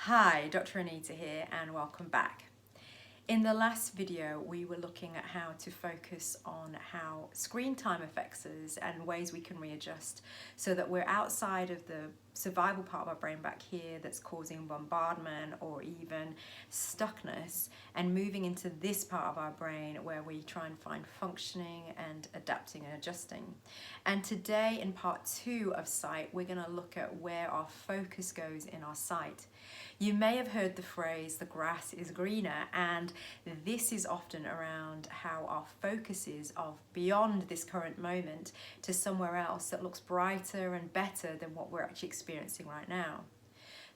Hi, Dr. Anita here and welcome back. In the last video, we were looking at how to focus on how screen time affects us and ways we can readjust so that we're outside of the survival part of our brain back here that's causing bombardment or even stuckness, and moving into this part of our brain where we try and find functioning and adapting and adjusting. And today in part 2 of sight, we're going to look at where our focus goes in our sight. You may have heard the phrase, the grass is greener, and this is often around how our focus is of beyond this current moment to somewhere else that looks brighter and better than what we're actually experiencing right now.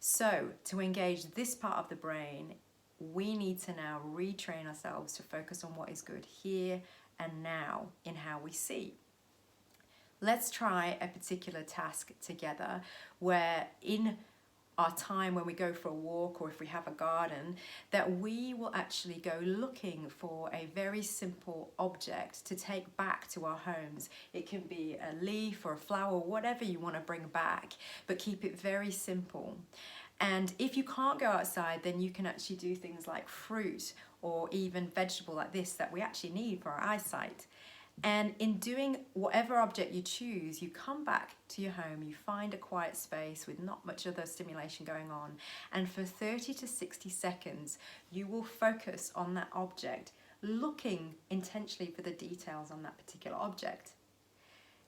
So to engage this part of the brain, we need to now retrain ourselves to focus on what is good here and now in how we see. Let's try a particular task together where in our time when we go for a walk or if we have a garden, that we will actually go looking for a very simple object to take back to our homes. It can be a leaf or a flower, whatever you want to bring back, but keep it very simple. And if you can't go outside, then you can actually do things like fruit or even vegetable like this that we actually need for our eyesight. And in doing whatever object you choose, you come back to your home, you find a quiet space with not much other stimulation going on, and for 30 to 60 seconds, you will focus on that object, looking intentionally for the details on that particular object.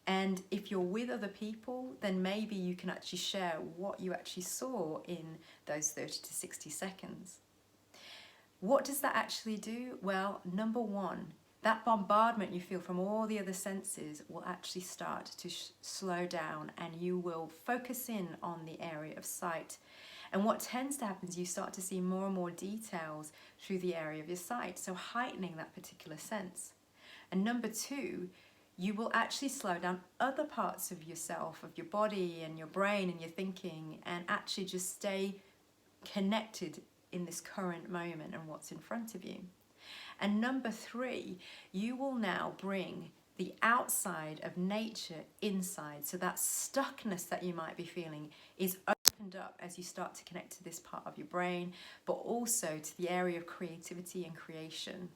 And if you're with other people, then maybe you can actually share what you actually saw in those 30 to 60 seconds. What does that actually do? Well, number one, that bombardment you feel from all the other senses will actually start to slow down, and you will focus in on the area of sight. And what tends to happen is you start to see more and more details through the area of your sight, so heightening that particular sense. And number two, you will actually slow down other parts of yourself, of your body and your brain and your thinking, and actually just stay connected in this current moment and what's in front of you. And number three, you will now bring the outside of nature inside. So that stuckness that you might be feeling is opened up as you start to connect to this part of your brain, but also to the area of creativity and creation.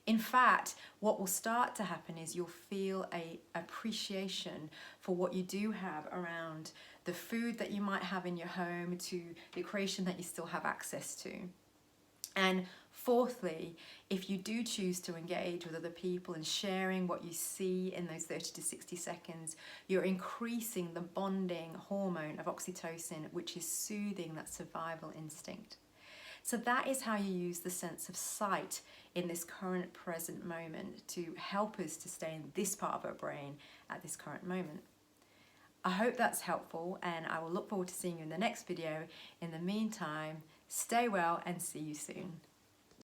In fact, what will start to happen is you'll feel an appreciation for what you do have around the food that you might have in your home, to the creation that you still have access to. And fourthly, if you do choose to engage with other people and sharing what you see in those 30 to 60 seconds, you're increasing the bonding hormone of oxytocin, which is soothing that survival instinct. So that is how you use the sense of sight in this current present moment to help us to stay in this part of our brain at this current moment. I hope that's helpful, and I will look forward to seeing you in the next video. In the meantime, stay well and see you soon.